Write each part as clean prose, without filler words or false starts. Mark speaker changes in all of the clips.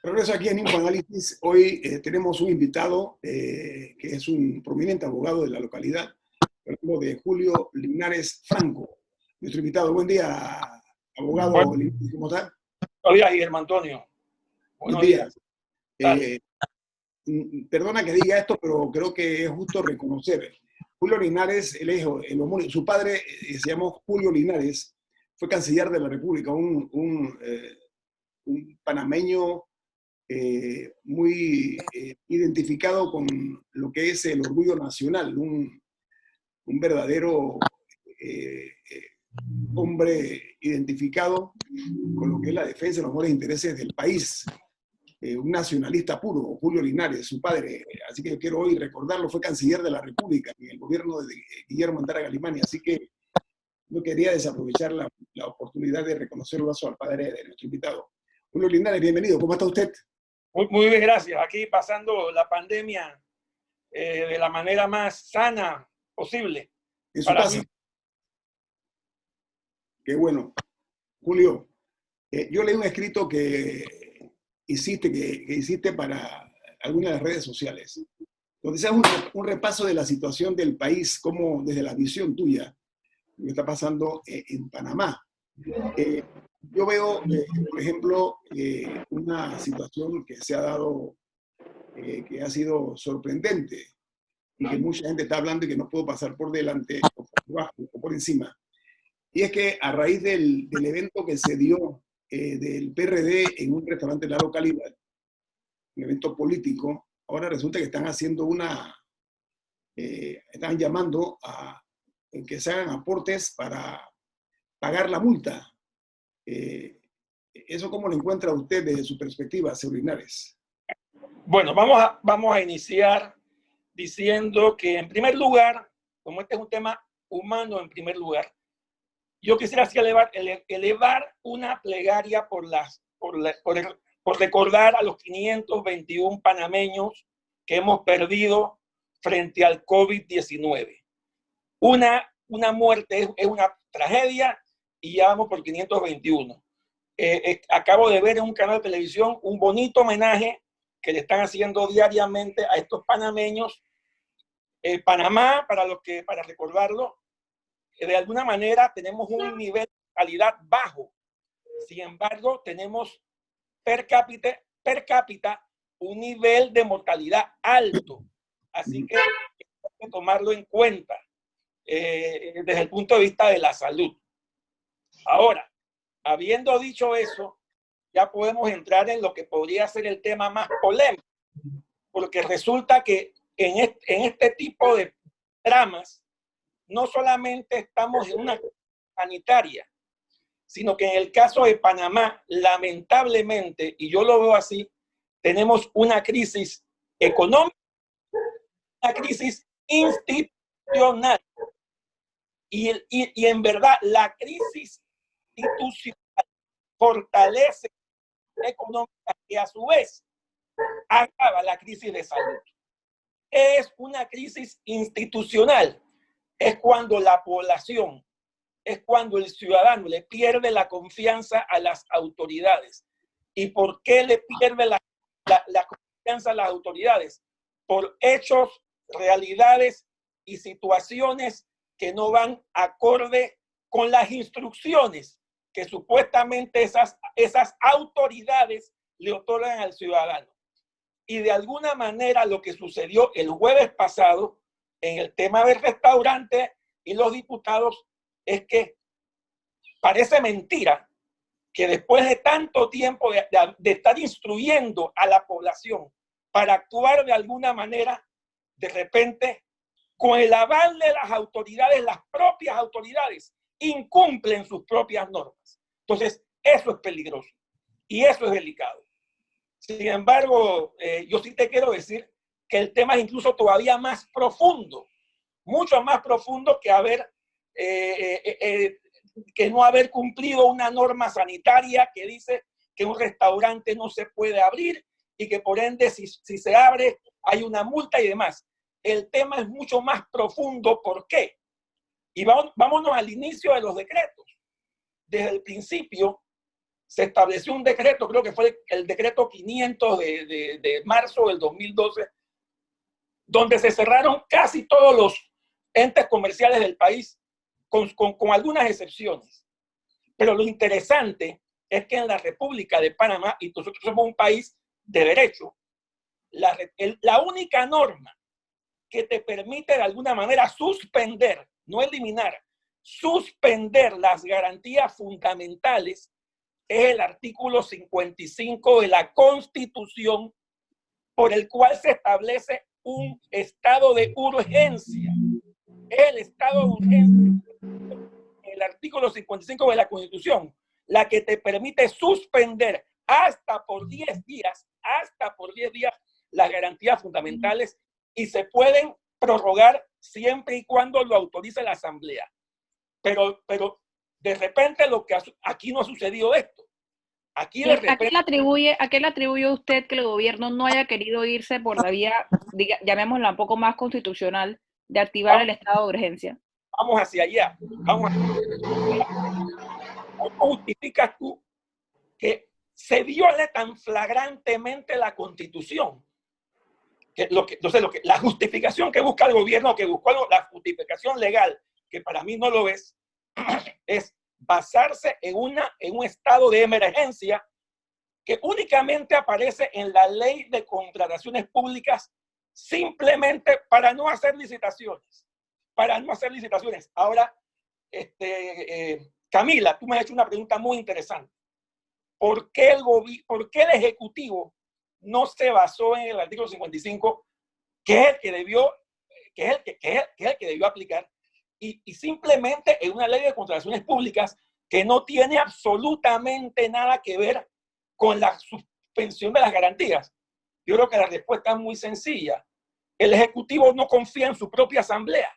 Speaker 1: Regreso aquí en InfoAnálisis. Hoy tenemos un invitado que es un prominente abogado de la localidad, hablando de Julio Linares Franco. Nuestro invitado. Buen día, abogado
Speaker 2: Buenos
Speaker 1: Linares, ¿cómo está?
Speaker 2: días, Guillermo Antonio.
Speaker 1: Buen
Speaker 2: Buenos
Speaker 1: día.
Speaker 2: días. Dale.
Speaker 1: Perdona que diga esto, pero creo que es justo reconocer. Julio Linares, su padre se llamó Julio Linares, fue canciller de la República, un panameño muy identificado con lo que es el orgullo nacional, un verdadero hombre identificado con lo que es la defensa de los mejores intereses del país, un nacionalista puro, Julio Linares, su padre. Así que yo quiero hoy recordarlo, fue canciller de la República en el gobierno de Guillermo Andara Galimani, así que no quería desaprovechar la oportunidad de reconocerlo al padre de nuestro invitado. Julio Linares, bienvenido, ¿cómo está usted?
Speaker 2: Muy bien, gracias. Aquí pasando la pandemia de la manera más sana posible.
Speaker 1: En su
Speaker 2: Para
Speaker 1: casa.
Speaker 2: mí.
Speaker 1: Qué bueno. Julio, yo leí un escrito que hiciste para algunas de las redes sociales, donde se hace un repaso de la situación del país, como desde la visión tuya, lo que está pasando en Panamá. Yo veo, por ejemplo, una situación que se ha dado, que ha sido sorprendente y que mucha gente está hablando y que no puedo pasar por delante o por debajo o por encima. Y es que a raíz del evento que se dio del PRD en un restaurante de la localidad, un evento político, ahora resulta que están haciendo están llamando a que se hagan aportes para pagar la multa. ¿Eso cómo lo encuentra usted desde su perspectiva, señor Linares?
Speaker 2: Bueno, vamos a iniciar diciendo que, en primer lugar, como este es un tema humano, en primer lugar, yo quisiera así elevar una plegaria por recordar a los 521 panameños que hemos perdido frente al COVID-19. Una muerte es una tragedia y ya vamos por 521. Acabo de ver en un canal de televisión un bonito homenaje que le están haciendo diariamente a estos panameños. Panamá, para recordarlo, de alguna manera tenemos un nivel de calidad bajo. Sin embargo, tenemos per cápita un nivel de mortalidad alto. Así que hay que tomarlo en cuenta desde el punto de vista de la salud. Ahora, habiendo dicho eso, ya podemos entrar en lo que podría ser el tema más polémico, porque resulta que en este tipo de dramas no solamente estamos en una sanitaria, sino que en el caso de Panamá, lamentablemente, y yo lo veo así, tenemos una crisis económica, una crisis institucional. Y en verdad, la crisis institucional fortalece la económica que a su vez agrava la crisis de salud. Es una crisis institucional. Es cuando la población, es cuando el ciudadano le pierde la confianza a las autoridades. ¿Y por qué le pierde la confianza a las autoridades? Por hechos, realidades y situaciones que no van acorde con las instrucciones que supuestamente esas autoridades le otorgan al ciudadano. Y de alguna manera lo que sucedió el jueves pasado en el tema del restaurante y los diputados es que parece mentira que después de tanto tiempo de estar instruyendo a la población para actuar de alguna manera, de repente, con el aval de las autoridades, las propias autoridades incumplen sus propias normas. Entonces, eso es peligroso y eso es delicado. Sin embargo, yo sí te quiero decir que el tema es incluso todavía más profundo, mucho más profundo que que no haber cumplido una norma sanitaria que dice que un restaurante no se puede abrir y que por ende si se abre hay una multa y demás. El tema es mucho más profundo. ¿Por qué? Y vámonos al inicio de los decretos. Desde el principio se estableció un decreto, creo que fue el decreto 500 de marzo del 2012, donde se cerraron casi todos los entes comerciales del país, con algunas excepciones. Pero lo interesante es que en la República de Panamá, y nosotros somos un país de derecho, la única norma que te permite de alguna manera suspender, no eliminar, suspender las garantías fundamentales es el artículo 55 de la Constitución, por el cual se establece un estado de urgencia. El estado de urgencia, el artículo 55 de la Constitución, la que te permite suspender hasta por 10 días las garantías fundamentales, y se pueden prorrogar siempre y cuando lo autorice la Asamblea. Pero de repente aquí no ha sucedido esto. Aquí de repente,
Speaker 3: ¿A qué le atribuye usted que el gobierno no haya querido irse por la vía, llamémosla un poco más constitucional, de activar el estado de urgencia?
Speaker 2: Vamos hacia allá. ¿Cómo justificas tú que se viole tan flagrantemente la Constitución? La justificación que busca el gobierno, que buscó la justificación legal, que para mí no lo es basarse en un estado de emergencia que únicamente aparece en la ley de contrataciones públicas, simplemente para no hacer licitaciones. Ahora, Camila, tú me has hecho una pregunta muy interesante. ¿Por qué el Ejecutivo no se basó en el artículo 55, que es el que debió aplicar, y simplemente en una ley de contrataciones públicas que no tiene absolutamente nada que ver con la suspensión de las garantías? Yo creo que la respuesta es muy sencilla. El Ejecutivo no confía en su propia Asamblea.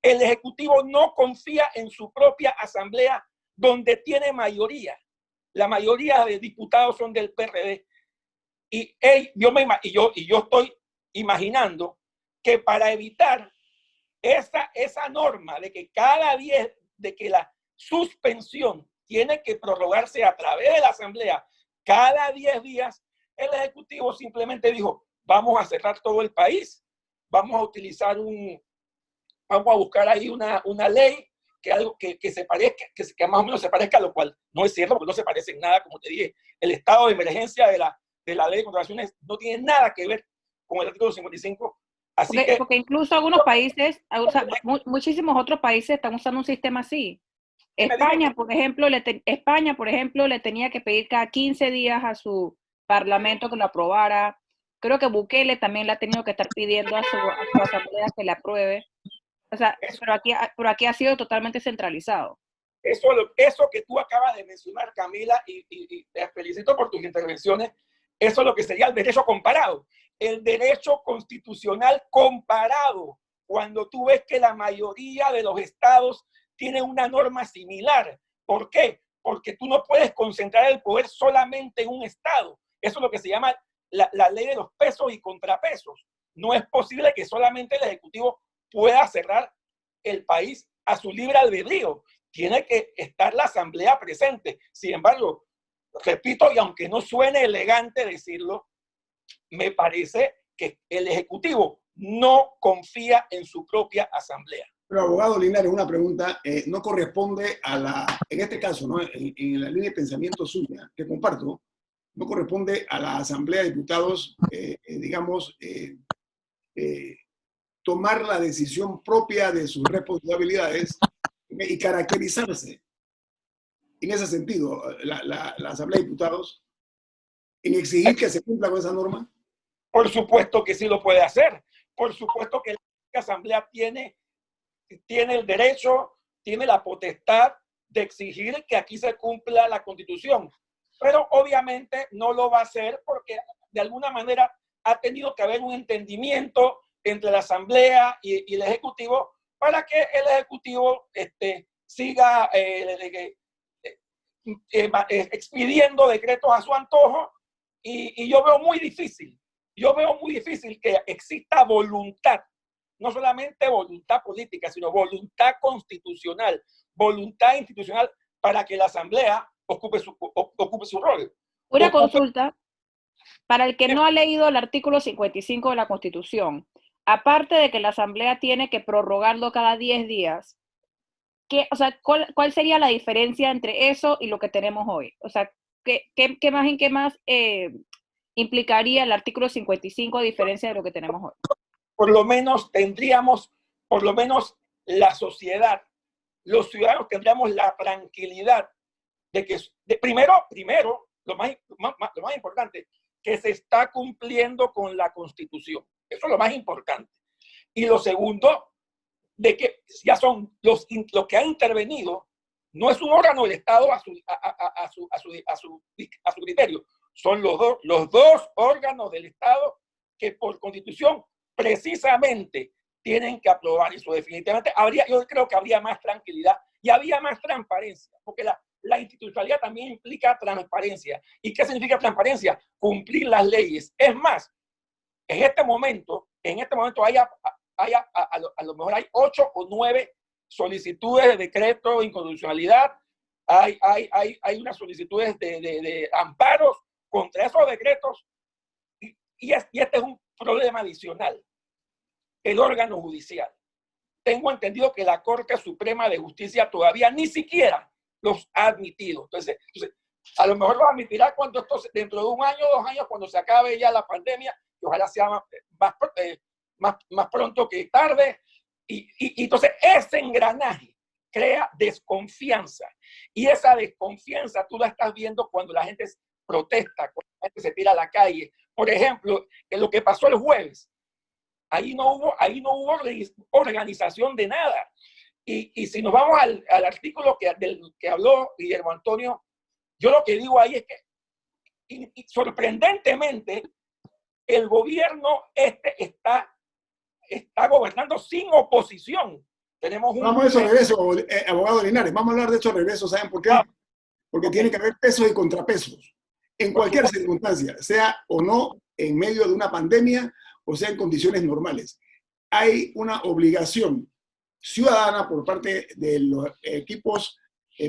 Speaker 2: El Ejecutivo no confía en su propia Asamblea, donde tiene mayoría. La mayoría de diputados son del PRD. Y yo estoy imaginando que para evitar esa norma de que la suspensión tiene que prorrogarse a través de la Asamblea cada 10 días, el Ejecutivo simplemente dijo: vamos a cerrar todo el país, vamos a buscar ahí una ley que se parezca, que más o menos se parezca, lo cual no es cierto, porque no se parece en nada. Como te dije, el estado de emergencia de la ley de contrataciones no tiene nada que ver con el artículo 55.
Speaker 3: Porque incluso algunos países, muchísimos otros países están usando un sistema así. España, por ejemplo, le tenía que pedir cada 15 días a su parlamento que lo aprobara. Creo que Bukele también le ha tenido que estar pidiendo a su asamblea que le apruebe. O sea, pero aquí ha sido totalmente centralizado.
Speaker 2: Eso que tú acabas de mencionar, Camila, y te felicito por tus intervenciones, eso es lo que sería el derecho comparado. El derecho constitucional comparado, cuando tú ves que la mayoría de los estados tienen una norma similar. ¿Por qué? Porque tú no puedes concentrar el poder solamente en un estado. Eso es lo que se llama la ley de los pesos y contrapesos. No es posible que solamente el Ejecutivo pueda cerrar el país a su libre albedrío. Tiene que estar la Asamblea presente. Sin embargo, repito, y aunque no suene elegante decirlo, me parece que el Ejecutivo no confía en su propia Asamblea.
Speaker 1: Pero, abogado Linares, una pregunta. No corresponde en este caso, ¿no? En la línea de pensamiento suya, que comparto, no corresponde a la Asamblea de Diputados, tomar la decisión propia de sus responsabilidades y caracterizarse en ese sentido, la Asamblea de Diputados, en exigir que se cumpla con esa norma.
Speaker 2: Por supuesto que sí lo puede hacer. Por supuesto que la Asamblea tiene el derecho, tiene la potestad de exigir que aquí se cumpla la Constitución. Pero obviamente no lo va a hacer porque de alguna manera ha tenido que haber un entendimiento entre la Asamblea y el Ejecutivo para que el Ejecutivo siga expidiendo decretos a su antojo. Y yo veo muy difícil que exista voluntad, no solamente voluntad política, sino voluntad constitucional, voluntad institucional para que la Asamblea ocupe su rol.
Speaker 3: Una consulta, para el que no ha leído el artículo 55 de la Constitución, aparte de que la Asamblea tiene que prorrogarlo cada 10 días, o sea, ¿cuál sería la diferencia entre eso y lo que tenemos hoy? O sea, ¿qué más implicaría el artículo 55 a diferencia de lo que tenemos hoy?
Speaker 2: Por lo menos tendríamos, por lo menos la sociedad, los ciudadanos tendríamos la tranquilidad de que, primero, lo más importante, que se está cumpliendo con la Constitución. Eso es lo más importante. Y lo segundo, de que ya son los que han intervenido, no es un órgano del Estado a su criterio, son los dos órganos del Estado que por Constitución precisamente tienen que aprobar eso. Definitivamente yo creo que habría más tranquilidad y había más transparencia, porque la institucionalidad también implica transparencia. ¿Y qué significa transparencia? Cumplir las leyes. Es más, en este momento a lo mejor hay 8 o 9 solicitudes de decreto de inconstitucionalidad, hay unas solicitudes de amparos contra esos decretos, y este es un problema adicional. El órgano judicial. Tengo entendido que la Corte Suprema de Justicia todavía ni siquiera los ha admitido. Entonces a lo mejor los admitirá dentro de 1 año, 2 años, cuando se acabe ya la pandemia, y ojalá sea más pronto que tarde. Y entonces ese engranaje crea desconfianza. Y esa desconfianza tú la estás viendo cuando la gente protesta, cuando la gente se tira a la calle. Por ejemplo, en lo que pasó el jueves, ahí no hubo organización de nada. Y si nos vamos al artículo del que habló Guillermo Antonio, yo lo que digo ahí es que sorprendentemente el gobierno está gobernando sin oposición.
Speaker 1: Vamos a eso de regreso, abogado Linares, vamos a hablar de eso de regreso, ¿saben por qué? Porque tiene que haber pesos y contrapesos en cualquier circunstancia, sea o no en medio de una pandemia o sea en condiciones normales. Hay una obligación ciudadana por parte de los equipos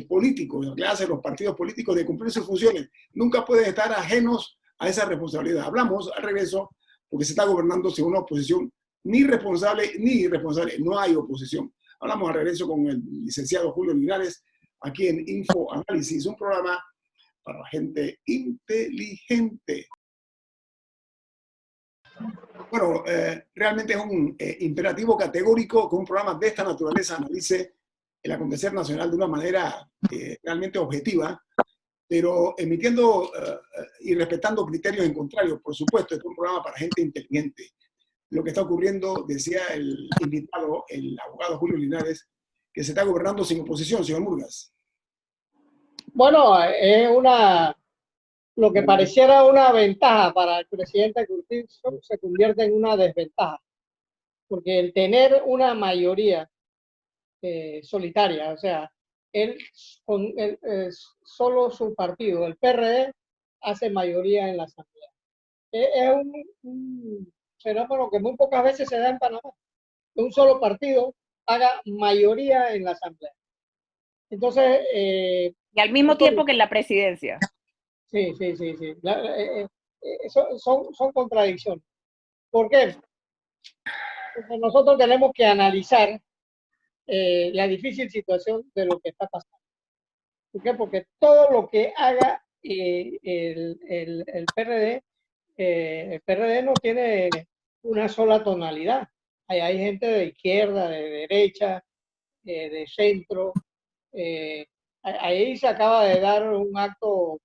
Speaker 1: políticos, lo que hacen los partidos políticos, de cumplir sus funciones. Nunca pueden estar ajenos a esa responsabilidad. Hablamos al regreso porque se está gobernando sin una oposición ni responsable ni irresponsable. No hay oposición. Hablamos al regreso con el licenciado Julio Linares aquí en Info Análisis, un programa para gente inteligente. Bueno, realmente es un imperativo categórico que un programa de esta naturaleza analice el acontecer nacional de una manera realmente objetiva, pero emitiendo y respetando criterios en contrario. Por supuesto, es un programa para gente inteligente. Lo que está ocurriendo, decía el invitado, el abogado Julio Linares, que se está gobernando sin oposición, señor Murgas.
Speaker 4: Bueno, es lo que pareciera una ventaja para el presidente Cortizo se convierte en una desventaja, porque el tener una mayoría solitaria, o sea, solo su partido, el PRD, hace mayoría en la Asamblea. Es un fenómeno que muy pocas veces se da en Panamá, que un solo partido haga mayoría en la Asamblea. Entonces...
Speaker 3: y al mismo tiempo que en la presidencia.
Speaker 4: Sí. Son contradicciones. ¿Por qué? Porque nosotros tenemos que analizar la difícil situación de lo que está pasando. ¿Por qué? Porque todo lo que haga el PRD no tiene una sola tonalidad. Hay gente de izquierda, de derecha, de centro. Ahí se acaba de dar un acto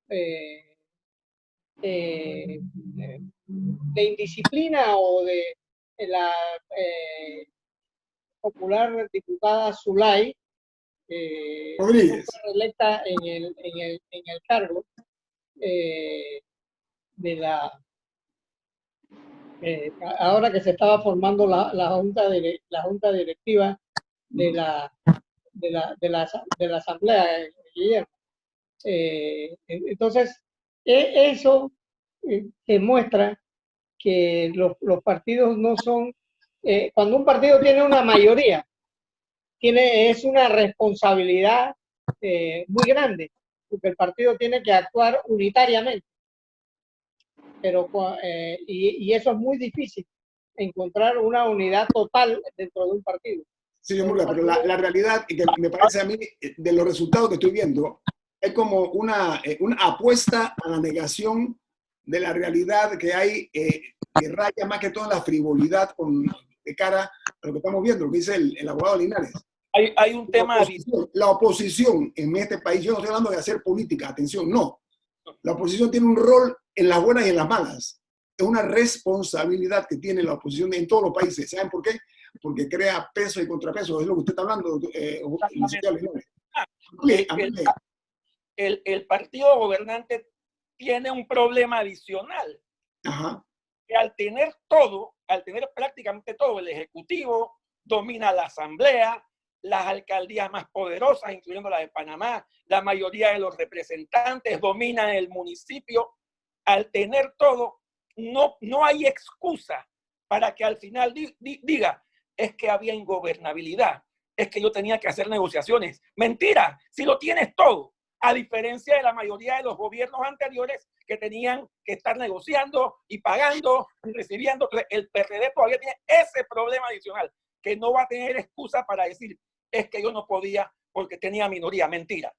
Speaker 4: de indisciplina o de la popular diputada Zulay, electa en el cargo de ahora que se estaba formando la junta directiva de la Asamblea, Guillermo. Entonces, eso demuestra que los partidos no son... cuando un partido tiene una mayoría, es una responsabilidad muy grande, porque el partido tiene que actuar unitariamente. Pero, y eso es muy difícil, encontrar una unidad total dentro de un partido.
Speaker 1: Sí, Murga, pero la realidad, y que me parece a mí, de los resultados que estoy viendo, es como una apuesta a la negación de la realidad que hay, que raya más que todo en la frivolidad de cara a lo que estamos viendo, lo que dice el abogado Linares.
Speaker 2: Hay un tema...
Speaker 1: La oposición en este país, yo no estoy hablando de hacer política, atención, no. La oposición tiene un rol en las buenas y en las malas. Es una responsabilidad que tiene la oposición en todos los países. ¿Saben por qué? Porque crea peso y contrapeso. Es lo que usted está hablando,
Speaker 2: el partido gobernante tiene un problema adicional.
Speaker 1: Ajá.
Speaker 2: Que al tener prácticamente todo, el Ejecutivo domina la Asamblea, las alcaldías más poderosas, incluyendo la de Panamá, la mayoría de los representantes dominan el municipio. Al tener todo, no hay excusa para que al final diga, es que había ingobernabilidad, es que yo tenía que hacer negociaciones. Mentira, si lo tienes todo, a diferencia de la mayoría de los gobiernos anteriores que tenían que estar negociando y pagando y recibiendo. El PRD todavía tiene ese problema adicional, que no va a tener excusa para decir, es que yo no podía porque tenía minoría. Mentira.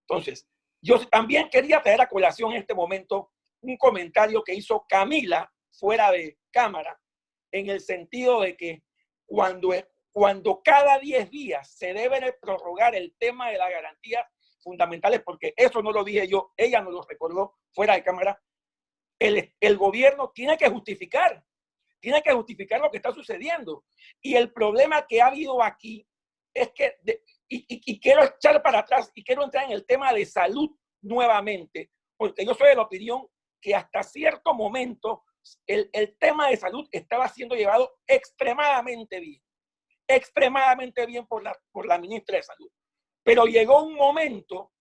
Speaker 2: Entonces, yo también quería traer a colación en este momento un comentario que hizo Camila fuera de cámara, en el sentido de que cuando cada 10 días se debe prorrogar el tema de las garantías fundamentales, porque eso no lo dije yo, ella nos lo recordó fuera de cámara, el gobierno tiene que justificar lo que está sucediendo. Y el problema que ha habido aquí es que, y quiero echar para atrás y quiero entrar en el tema de salud nuevamente, porque yo soy de la opinión que hasta cierto momento el tema de salud estaba siendo llevado extremadamente bien por la ministra de Salud. Pero llegó un momento,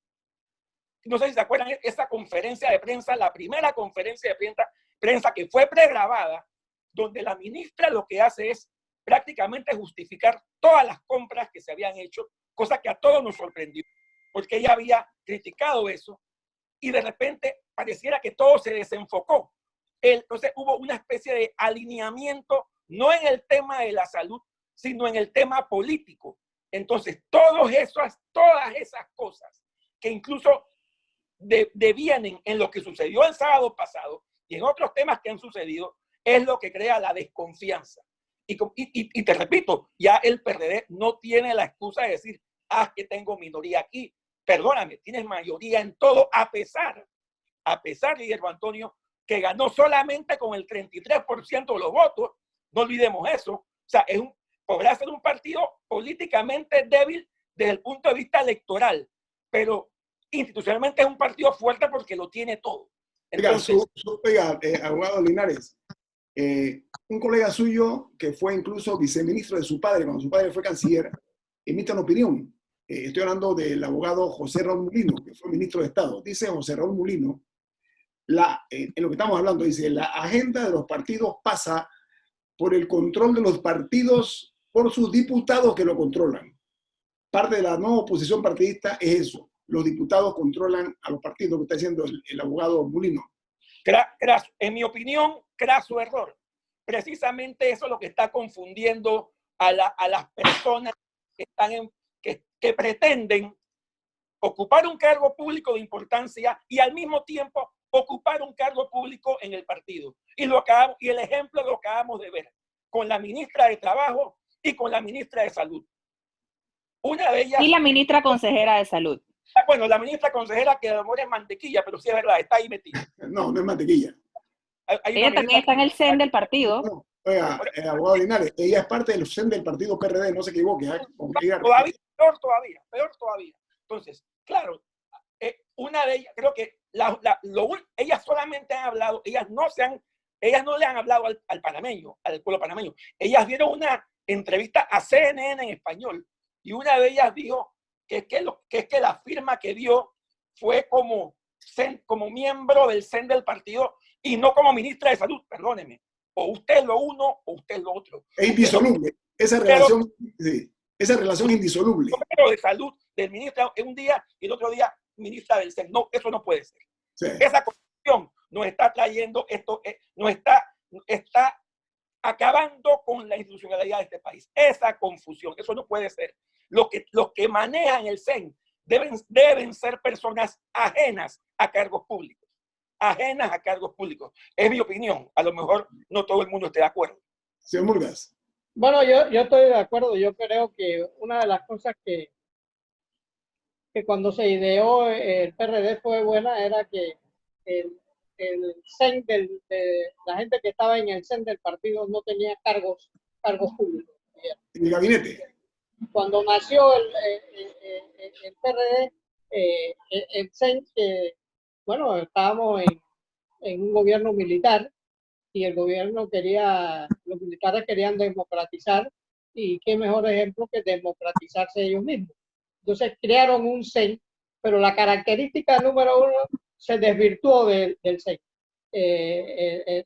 Speaker 2: no sé si se acuerdan, esa conferencia de prensa, la primera conferencia de prensa que fue pregrabada, donde la ministra lo que hace es prácticamente justificar todas las compras que se habían hecho, cosa que a todos nos sorprendió, porque ella había criticado eso, y de repente pareciera que todo se desenfocó. Entonces hubo una especie de alineamiento, no en el tema de la salud, sino en el tema político. Entonces, todas esas cosas que incluso devienen en lo que sucedió el sábado pasado y en otros temas que han sucedido, es lo que crea la desconfianza. Y te repito, ya el PRD no tiene la excusa de decir, que tengo minoría aquí. Perdóname, tienes mayoría en todo, a pesar, Guillermo Antonio, que ganó solamente con el 33% de los votos. No olvidemos eso. O sea, podrá ser un partido políticamente débil desde el punto de vista electoral, pero institucionalmente es un partido fuerte porque lo tiene todo. Entonces,
Speaker 1: oiga, abogado Linares, un colega suyo que fue incluso viceministro de su padre, cuando su padre fue canciller, emite una opinión. Estoy hablando del abogado José Raúl Mulino, que fue ministro de Estado. Dice José Raúl Mulino, en lo que estamos hablando, dice, la agenda de los partidos pasa por el control de los partidos por sus diputados que lo controlan. Parte de la nueva oposición partidista es eso. Los diputados controlan a los partidos, que está diciendo el abogado Mulino.
Speaker 2: En mi opinión, craso error. Precisamente eso es lo que está confundiendo a las personas que pretenden ocupar un cargo público de importancia y al mismo tiempo ocupar un cargo público en el partido. Y el ejemplo lo acabamos de ver con la ministra de Trabajo y con la ministra de Salud. Una de ellas...
Speaker 3: Y la ministra consejera de Salud.
Speaker 2: Bueno, la ministra consejera que ahora es mantequilla, pero sí es verdad, está ahí metida.
Speaker 1: No, no es mantequilla.
Speaker 3: Ella también está en el CEN del partido.
Speaker 1: No, oiga, abogado Linares, ella es parte del CEN del partido PRD, no se equivoque.
Speaker 2: Peor todavía. Entonces, claro, una de ellas, creo que ellas solamente han hablado, ellas no le han hablado al panameño, al pueblo panameño. Ellas dieron una entrevista a CNN en español y una de ellas dijo que es que la firma que dio fue como miembro del CEN del partido y no como ministra de Salud, perdóneme. O usted es lo uno o usted es lo otro.
Speaker 1: Es indisoluble. Esa relación es indisoluble.
Speaker 2: Pero de Salud del ministro en un día y el otro día ministra del CEN. No, eso no puede ser.
Speaker 1: Sí.
Speaker 2: Esa confusión nos está trayendo esto, está acabando con la institucionalidad de este país. Esa confusión, eso no puede ser. Los que manejan el CEN deben ser personas ajenas a cargos públicos. Ajenas a cargos públicos. Es mi opinión. A lo mejor no todo el mundo esté de acuerdo.
Speaker 1: Señor Murgas.
Speaker 4: Bueno, yo estoy de acuerdo. Yo creo que una de las cosas que cuando se ideó el PRD fue buena era que el CEN de la gente que estaba en el CEN del partido no tenía cargos públicos.
Speaker 1: En el gabinete.
Speaker 4: Cuando nació el PRD, el CEN, bueno, estábamos en un gobierno militar y el gobierno los militares querían democratizar, y qué mejor ejemplo que democratizarse ellos mismos. Entonces crearon un CEN, pero la característica número uno se desvirtuó del CEN. El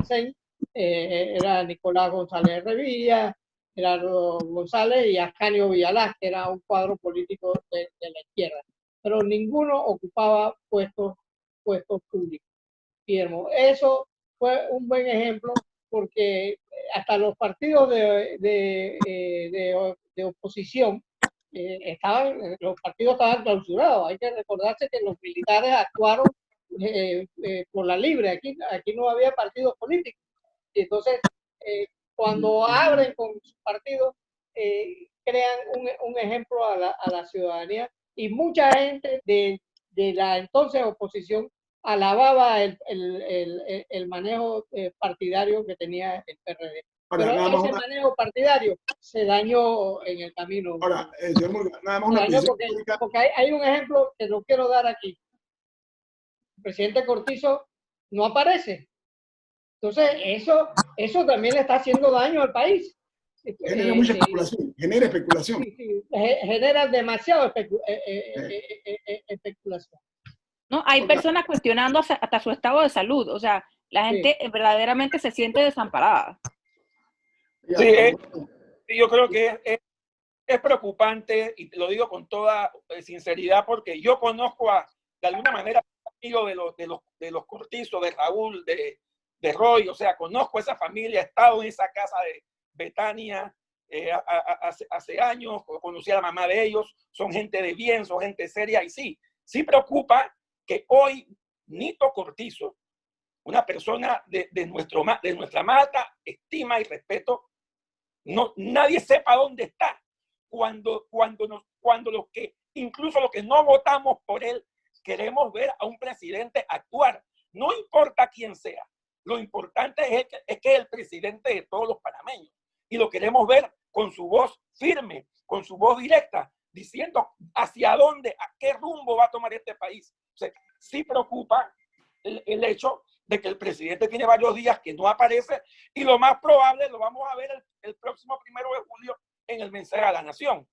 Speaker 4: CEN era Nicolás González Revilla, Gerardo González y Ascanio Villalaz, que era un cuadro político de la izquierda, pero ninguno ocupaba puestos públicos. Guillermo, eso fue un buen ejemplo, porque hasta los partidos de oposición los partidos estaban clausurados. Hay que recordarse que los militares actuaron por la libre. Aquí no había partidos políticos. Y entonces, cuando abren con sus partidos, crean un ejemplo a la ciudadanía, y mucha gente de la entonces oposición alababa el manejo partidario que tenía el PRD.
Speaker 1: Ahora,
Speaker 4: pero ese manejo partidario se dañó en el camino.
Speaker 1: Ahora, señor Murgas, nada más una precisión pública.
Speaker 4: Porque hay un ejemplo que lo quiero dar aquí. El presidente Cortizo no aparece. Entonces, eso también le está haciendo daño al país.
Speaker 1: Genera mucha especulación. Genera especulación.
Speaker 4: Sí, genera demasiada especulación.
Speaker 3: No, hay personas cuestionando hasta su estado de salud. O sea, la gente verdaderamente se siente desamparada.
Speaker 2: Sí, yo creo que es preocupante, y te lo digo con toda sinceridad, porque yo conozco de alguna manera amigo de los Cortizos, de Raúl, de Roy, o sea, conozco esa familia, he estado en esa casa de Betania hace años, conocí a la mamá de ellos, son gente de bien, son gente seria, y sí preocupa que hoy Nito Cortizo, una persona de nuestra más alta estima y respeto, nadie sepa dónde está, cuando incluso los que no votamos por él queremos ver a un presidente actuar, no importa quién sea. Lo importante es que es el presidente de todos los panameños, y lo queremos ver con su voz firme, con su voz directa, diciendo hacia dónde, a qué rumbo va a tomar este país. O sea, sí preocupa el hecho de que el presidente tiene varios días que no aparece, y lo más probable lo vamos a ver el próximo 1 de julio en el mensaje a la nación.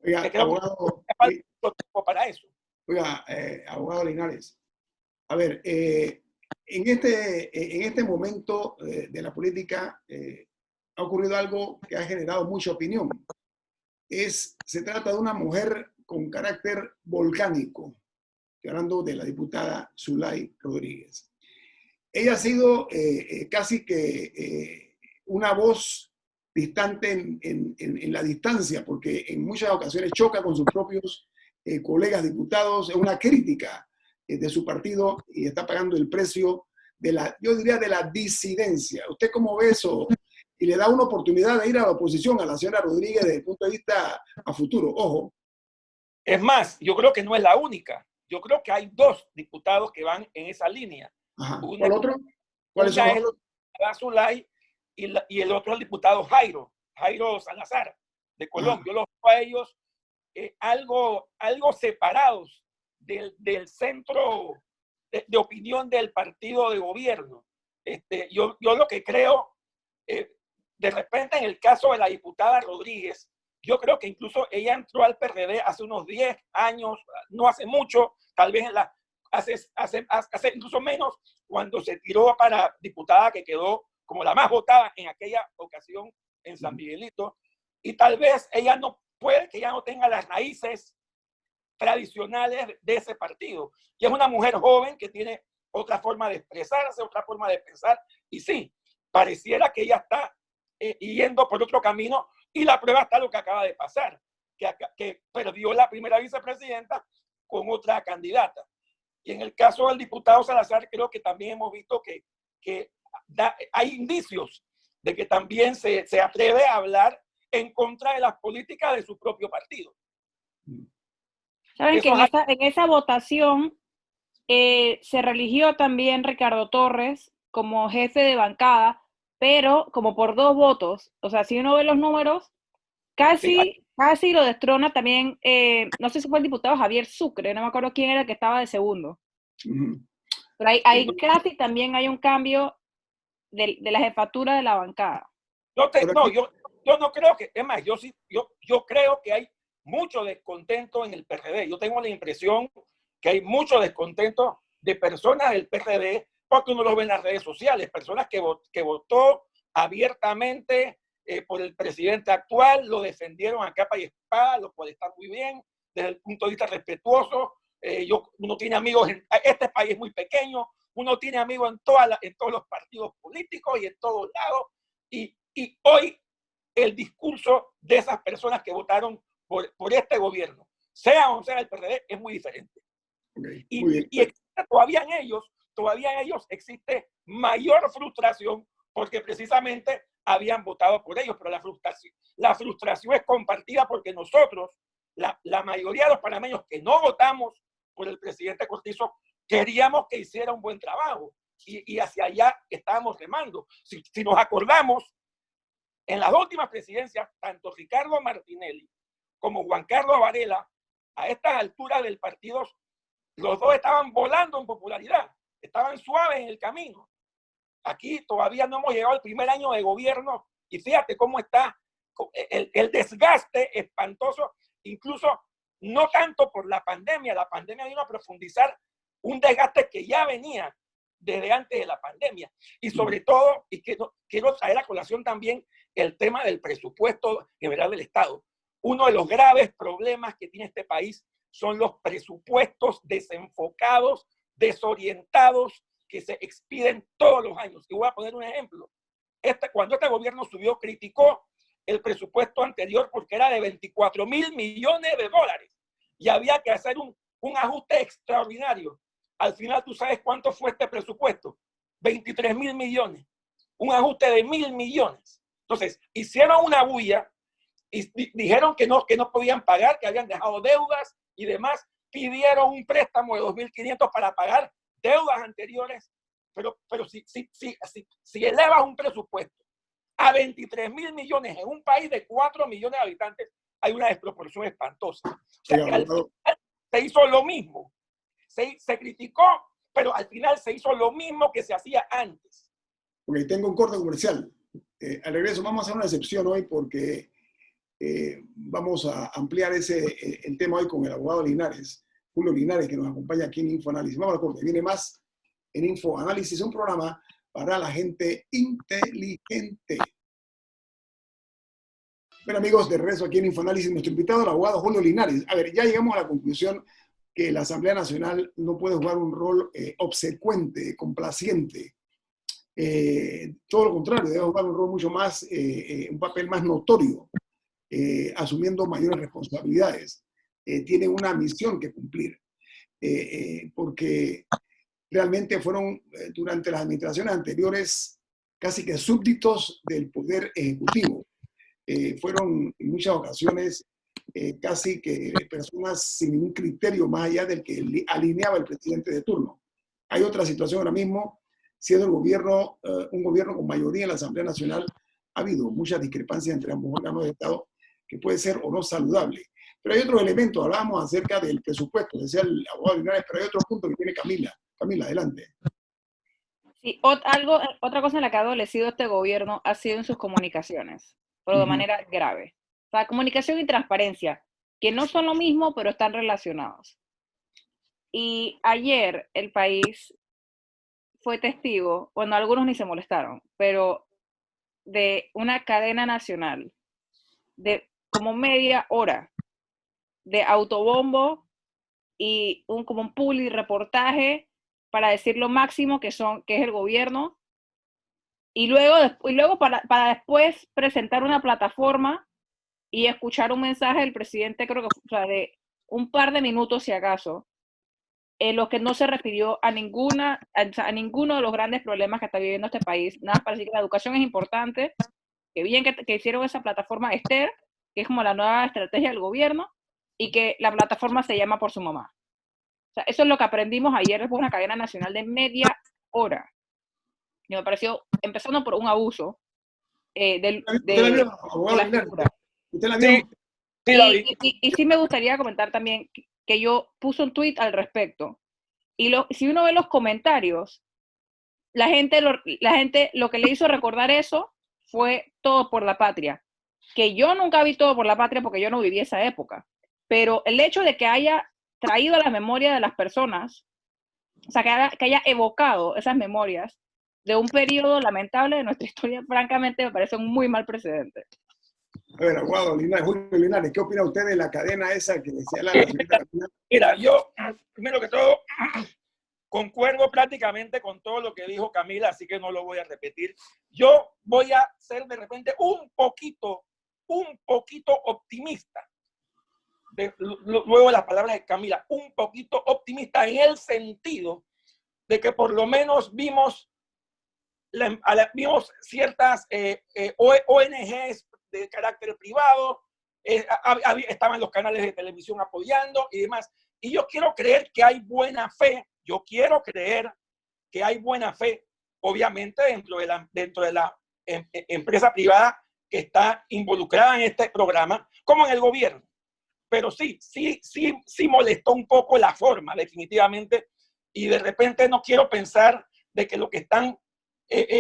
Speaker 1: Oiga, abogado,
Speaker 2: tiempo para eso.
Speaker 1: Oiga, abogado Linares, a ver, en este momento de la política ha ocurrido algo que ha generado mucha opinión. Se trata de una mujer con carácter volcánico. Estoy hablando de la diputada Zulay Rodríguez. Ella ha sido casi que una voz distante en la distancia, porque en muchas ocasiones choca con sus propios colegas diputados. Es una crítica de su partido, y está pagando el precio yo diría, de la disidencia. ¿Usted cómo ve eso? Y le da una oportunidad de ir a la oposición a la señora Rodríguez desde el punto de vista a futuro. Ojo.
Speaker 2: Es más, yo creo que no es la única. Yo creo que hay 2 diputados que van en esa línea.
Speaker 1: Ajá. ¿Cuál otro? ¿Cuáles son los otros?
Speaker 2: Zulay, y el otro es el diputado Jairo Salazar, de Colombia. Yo los veo a ellos algo separados del centro de opinión del partido de gobierno. Yo lo que creo, de repente en el caso de la diputada Rodríguez, yo creo que incluso ella entró al PRD hace unos 10 años, no hace mucho, tal vez hace incluso menos, cuando se tiró para diputada, que quedó como la más votada en aquella ocasión en San Miguelito, y tal vez ella puede que ya no tenga las raíces tradicionales de ese partido. Y es una mujer joven que tiene otra forma de expresarse, otra forma de pensar. Y sí, pareciera que ella está yendo por otro camino, y la prueba está lo que acaba de pasar, que perdió la primera vicepresidenta con otra candidata. Y en el caso del diputado Salazar, creo que también hemos visto que hay indicios de que también se atreve a hablar en contra de las políticas de su propio partido.
Speaker 3: Saben
Speaker 2: Eso
Speaker 3: que en esa votación se religió también Ricardo Torres como jefe de bancada, pero como por 2 votos. O sea, si uno ve los números, casi lo destrona también, no sé si fue el diputado Javier Sucre, no me acuerdo quién era el que estaba de segundo. Pero ahí casi también hay un cambio de la jefatura de la bancada.
Speaker 2: Yo no creo que, es más, yo creo que hay mucho descontento en el PRD. Yo tengo la impresión que hay mucho descontento de personas del PRD, porque uno lo ve en las redes sociales, personas que votó abiertamente por el presidente actual, lo defendieron a capa y espada, lo cual está muy bien desde el punto de vista respetuoso. Uno tiene amigos, este país es muy pequeño, uno tiene amigos en todos los partidos políticos y en todos lados, y hoy el discurso de esas personas que votaron por este gobierno, sea o no sea el PRD, es muy diferente.
Speaker 1: Okay,
Speaker 2: y existe, todavía en ellos existe mayor frustración, porque precisamente habían votado por ellos, pero la frustración es compartida, porque nosotros, la mayoría de los panameños que no votamos por el presidente Cortizo, queríamos que hiciera un buen trabajo, y hacia allá estábamos remando. Si nos acordamos, en las últimas presidencias, tanto Ricardo Martinelli como Juan Carlos Varela, a estas alturas del partido, los dos estaban volando en popularidad, estaban suaves en el camino. Aquí todavía no hemos llegado al primer año de gobierno, y fíjate cómo está el desgaste espantoso, incluso no tanto por la pandemia vino a profundizar un desgaste que ya venía desde antes de la pandemia. Y sobre todo, y quiero traer a colación también el tema del presupuesto general del Estado. Uno de los graves problemas que tiene este país son los presupuestos desenfocados, desorientados, que se expiden todos los años. Y voy a poner un ejemplo. Cuando este gobierno subió, criticó el presupuesto anterior porque era de 24.000 millones de dólares y había que hacer un ajuste extraordinario. Al final, ¿tú sabes cuánto fue este presupuesto? 23.000 millones. Un ajuste de 1.000 millones. Entonces, hicieron una bulla y dijeron que no podían pagar, que habían dejado deudas y demás. Pidieron un préstamo de 2.500 para pagar deudas anteriores. Pero si elevas un presupuesto a 23.000 millones en un país de 4 millones de habitantes, hay una desproporción espantosa. O sea, que al final se hizo lo mismo. Se criticó, pero al final se hizo lo mismo que se hacía antes.
Speaker 1: Ok, tengo un corte comercial. Al regreso vamos a hacer una excepción hoy porque vamos a ampliar el tema hoy con el abogado Linares, Julio Linares, que nos acompaña aquí en InfoAnálisis. Vamos al corte. Viene más en InfoAnálisis, un programa para la gente inteligente. Bueno, amigos, de regreso aquí en InfoAnálisis, nuestro invitado, el abogado Julio Linares. A ver, ya llegamos a la conclusión que la Asamblea Nacional no puede jugar un rol obsecuente, complaciente. Todo lo contrario, debe jugar un rol mucho más, un papel más notorio, asumiendo mayores responsabilidades. Tiene una misión que cumplir, porque realmente fueron, durante las administraciones anteriores, casi que súbditos del poder ejecutivo. Fueron en muchas ocasiones casi que personas sin ningún criterio más allá del que alineaba el presidente de turno. Hay otra situación ahora mismo, siendo el gobierno, un gobierno con mayoría en la Asamblea Nacional, ha habido muchas discrepancias entre ambos órganos de Estado que puede ser o no saludable. Pero hay otros elementos, hablábamos acerca del presupuesto, decía el abogado Linares, pero hay otro punto que tiene Camila. Camila, adelante.
Speaker 3: Sí, otra cosa en la que ha adolecido este gobierno ha sido en sus comunicaciones, pero de manera grave. O sea, comunicación y transparencia, que no son lo mismo, pero están relacionados. Y ayer el país fue testigo, bueno, algunos ni se molestaron, pero de una cadena nacional de como media hora de autobombo y como un pool y reportaje para decir lo máximo que es el gobierno, y luego para después presentar una plataforma y escuchar un mensaje del presidente, creo que o sea, de un par de minutos si acaso, en lo que no se refirió a ninguno de los grandes problemas que está viviendo este país. Nada más para decir que la educación es importante, que bien que hicieron esa plataforma Esther, que es como la nueva estrategia del gobierno, y que la plataforma se llama Por su mamá. O sea, eso es lo que aprendimos ayer después de una cadena nacional de media hora. Y me pareció, empezando por un abuso de la figura.
Speaker 1: ¿Usted la vio?
Speaker 2: Sí, la vi.
Speaker 3: Y sí me gustaría comentar también que yo puse un tweet al respecto. Y si uno ve los comentarios, la gente lo que le hizo recordar eso fue Todo por la Patria. Que yo nunca vi Todo por la Patria porque yo no viví esa época. Pero el hecho de que haya traído a la memoria de las personas, o sea, que haya evocado esas memorias de un periodo lamentable de nuestra historia, francamente me parece un muy mal precedente.
Speaker 1: A ver, Aguado, Julio Linares, ¿qué opina usted de la cadena esa que decía la señorita?
Speaker 2: Mira, yo, primero que todo, concuerdo prácticamente con todo lo que dijo Camila, así que no lo voy a repetir. Yo voy a ser de repente un poquito optimista. Luego de las palabras de Camila, un poquito optimista en el sentido de que por lo menos vimos ciertas ONGs de carácter privado, estaban los canales de televisión apoyando y demás. Y yo quiero creer que hay buena fe, obviamente dentro de la empresa privada que está involucrada en este programa, como en el gobierno. Pero sí molestó un poco la forma, definitivamente, y de repente no quiero pensar de que lo que están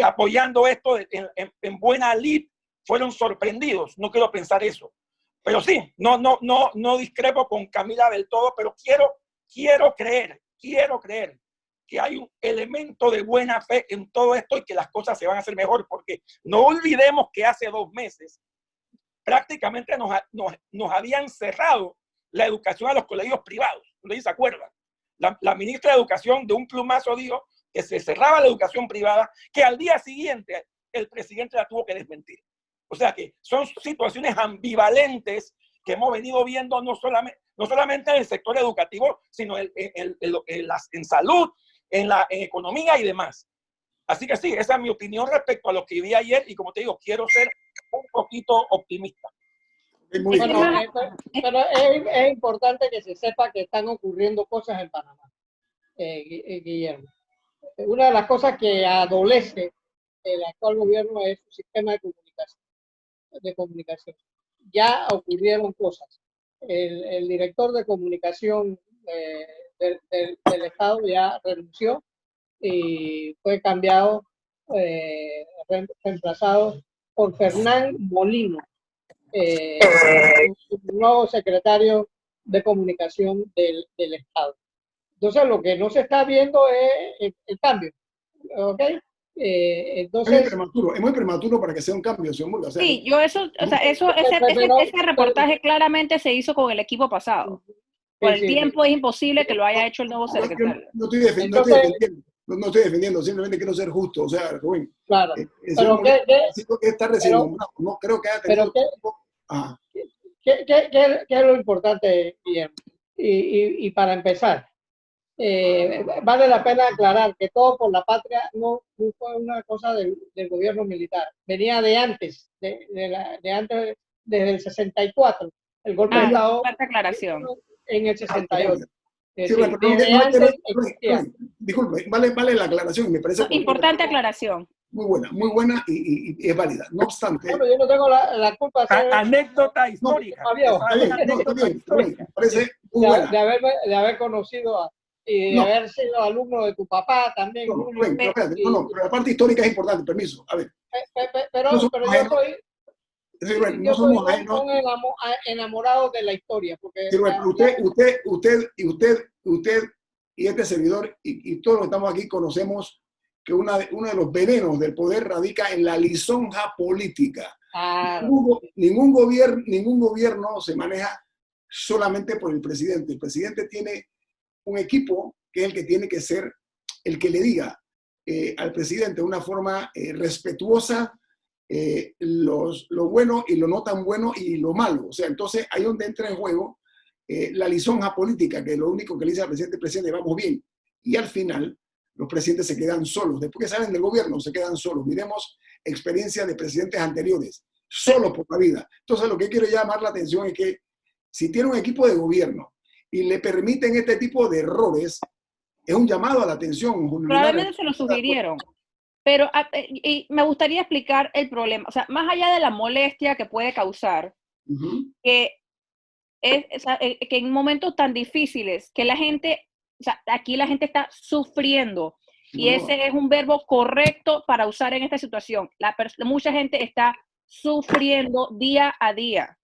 Speaker 2: apoyando esto en buena lid fueron sorprendidos, no quiero pensar eso. Pero sí, no discrepo con Camila del todo, pero quiero creer que hay un elemento de buena fe en todo esto y que las cosas se van a hacer mejor, porque no olvidemos que hace 2 meses prácticamente nos habían cerrado la educación a los colegios privados, ¿no se acuerdan? La ministra de Educación de un plumazo dijo que se cerraba la educación privada, que al día siguiente el presidente la tuvo que desmentir. O sea que son situaciones ambivalentes que hemos venido viendo no solamente en el sector educativo, sino en salud, en economía y demás. Así que sí, esa es mi opinión respecto a lo que vi ayer y como te digo, quiero ser un poquito optimista.
Speaker 4: Bueno, pero es importante que se sepa que están ocurriendo cosas en Panamá, Guillermo. Una de las cosas que adolece el actual gobierno es su sistema de comunicación. Ya ocurrieron cosas. El director de comunicación del Estado ya renunció y fue cambiado, reemplazado por Fernán Molino, nuevo secretario de comunicación del Estado. Entonces, lo que no se está viendo es el cambio. ¿Ok? Entonces,
Speaker 1: es muy prematuro para que sea un cambio, señor Murga.
Speaker 3: Sí, ese reportaje claramente se hizo con el equipo pasado. Por el tiempo es imposible que lo haya hecho el nuevo secretario.
Speaker 1: No estoy defendiendo, simplemente quiero ser justo. O sea, Rubén,
Speaker 4: claro.
Speaker 1: Pero que está recién nombrado, no creo que haya tenido
Speaker 4: ¿Qué es lo importante, Guillermo? Y para empezar, vale la pena aclarar que Todo por la Patria no fue una cosa del gobierno militar, venía de antes, antes, desde el 64, el golpe de Estado en el 68.
Speaker 1: Disculpe, vale la aclaración, me parece
Speaker 3: importante aclaración.
Speaker 1: Muy buena y es válida. No obstante,
Speaker 4: bueno, yo no tengo la culpa de
Speaker 2: anécdota histórica.
Speaker 1: Me parece muy buena.
Speaker 4: De haber conocido y de haber sido alumno de tu papá también.
Speaker 1: Pero la parte histórica es importante, permiso. A ver.
Speaker 4: Pero yo soy un enamorado de la historia. Porque
Speaker 1: usted y este servidor y todos los que estamos aquí conocemos que uno de los venenos del poder radica en la lisonja política. Ningún gobierno se maneja solamente por el presidente. El presidente tiene un equipo que es el que tiene que ser el que le diga al presidente de una forma respetuosa lo bueno y lo no tan bueno y lo malo. O sea, entonces ahí donde entra en juego la lisonja política, que lo único que le dice al presidente, vamos bien. Y al final los presidentes se quedan solos. Después que salen del gobierno, se quedan solos. Miremos experiencias de presidentes anteriores, solos por la vida. Entonces lo que quiero llamar la atención es que si tiene un equipo de gobierno y le permiten este tipo de errores, es un llamado a la atención.
Speaker 3: Probablemente se lo sugirieron, pero y me gustaría explicar el problema. O sea, más allá de la molestia que puede causar, que en momentos tan difíciles, que la gente, o sea, aquí la gente está sufriendo, y ese es un verbo correcto para usar en esta situación. Mucha gente está sufriendo día a día.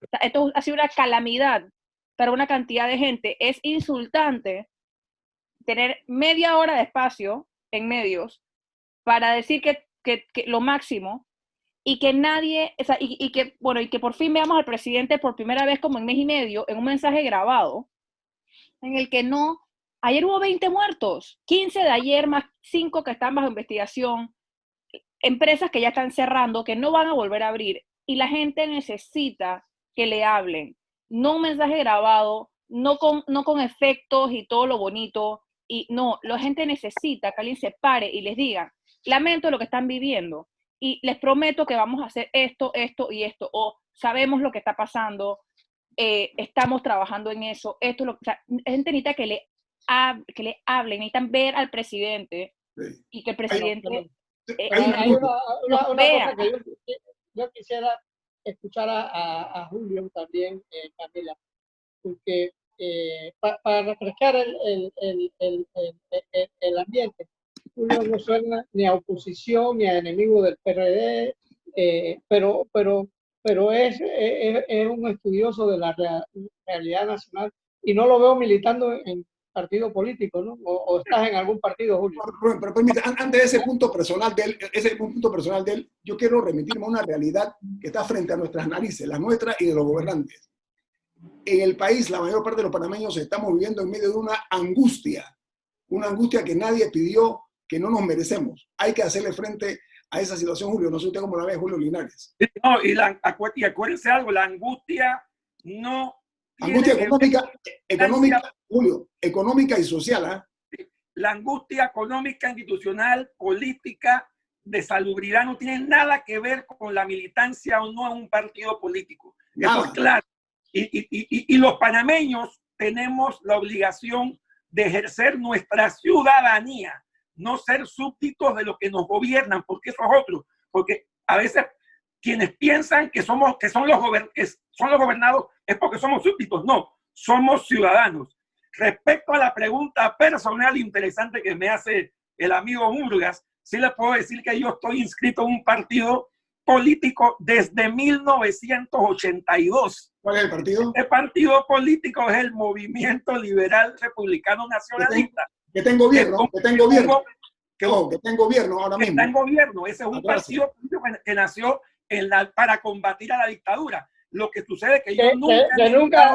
Speaker 3: O sea, esto ha sido una calamidad para una cantidad de gente. Es insultante tener media hora de espacio en medios para decir que lo máximo, y que nadie, o sea, y que por fin veamos al presidente por primera vez como en mes y medio en un mensaje grabado en el que no, ayer hubo 20 muertos, 15 de ayer más 5 que están bajo investigación, empresas que ya están cerrando, que no van a volver a abrir, y la gente necesita que le hablen, no un mensaje grabado, no con efectos y todo lo bonito, y no, la gente necesita que alguien se pare y les diga, lamento lo que están viviendo, y les prometo que vamos a hacer esto, esto y esto, o sabemos lo que está pasando, estamos trabajando en eso, esto, o sea, la gente necesita que le hablen, necesitan ver al presidente, y que el presidente
Speaker 4: hay una cosa que yo quisiera escuchar a Julio también, Camila, porque para refrescar el ambiente, Julio no suena ni a oposición ni a enemigo del PRD, pero es un estudioso de la realidad nacional, y no lo veo militando en partido político, ¿no? O estás en algún partido, Julio.
Speaker 1: Pero permite, antes de ese punto personal de él, yo quiero remitirme a una realidad que está frente a nuestras narices, las nuestras y de los gobernantes. En el país, la mayor parte de los panameños estamos viviendo en medio de una angustia que nadie pidió, que no nos merecemos. Hay que hacerle frente a esa situación, Julio. No sé usted cómo la ve, Julio Linares.
Speaker 2: No, y acuérdense algo, la angustia no...
Speaker 1: Angustia económica, Julio, económica y social.
Speaker 2: La angustia económica, institucional, política, de salubridad no tiene nada que ver con la militancia o no en un partido político. Nada. Eso es claro. Y los panameños tenemos la obligación de ejercer nuestra ciudadanía, no ser súbditos de lo que nos gobiernan, porque eso es otro. Porque a veces quienes piensan que son los gobernados es porque somos súbditos. No, somos ciudadanos. Respecto a la pregunta personal interesante que me hace el amigo Murgas, sí le puedo decir que yo estoy inscrito en un partido político desde 1982.
Speaker 1: ¿Cuál es el partido?
Speaker 2: El partido político es el Movimiento Liberal Republicano Nacionalista.
Speaker 1: Que está en gobierno, que está en gobierno ahora mismo.
Speaker 2: Está en gobierno. Ese es un partido político que nació para combatir a la dictadura. Lo que sucede es que yo nunca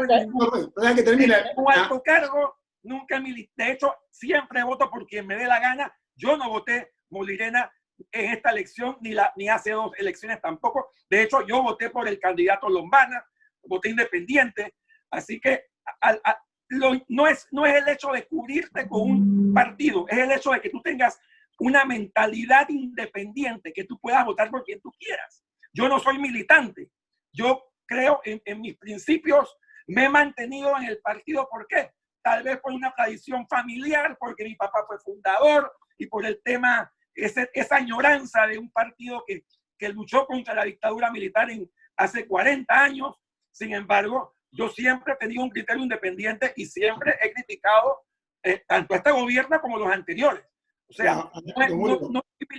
Speaker 2: alto cargo, nunca milité. De hecho, siempre voto por quien me dé la gana. Yo no voté Molirena en esta elección, ni hace 2 elecciones tampoco. De hecho, yo voté por el candidato Lombana, voté independiente. Así que no es el hecho de cubrirte con un partido, es el hecho de que tú tengas una mentalidad independiente, que tú puedas votar por quien tú quieras. Yo no soy militante. Yo creo en mis principios, me he mantenido en el partido. ¿Por qué? Tal vez por una tradición familiar, porque mi papá fue fundador, y por el tema, esa añoranza de un partido que luchó contra la dictadura militar hace 40 años. Sin embargo, yo siempre he tenido un criterio independiente y siempre he criticado tanto a este gobierno como los anteriores. O sea,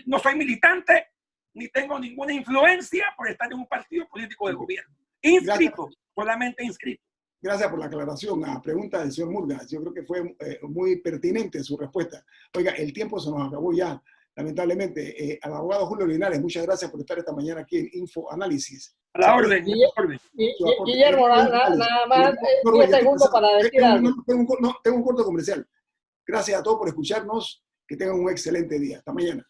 Speaker 2: no soy militante, ni tengo ninguna influencia por estar en un partido político del gobierno. Inscrito, solamente inscrito.
Speaker 1: Gracias por la aclaración a la pregunta del señor Murgas. Yo creo que fue muy pertinente su respuesta. Oiga, el tiempo se nos acabó ya. lamentablemente. Al abogado Julio Linares, muchas gracias por estar esta mañana aquí en Info Análisis.
Speaker 2: A la orden, a la orden.
Speaker 4: Guillermo, nada más 10 segundos para decir algo.
Speaker 1: Tengo un corto comercial. Gracias a todos por escucharnos. Que tengan un excelente día. Hasta mañana.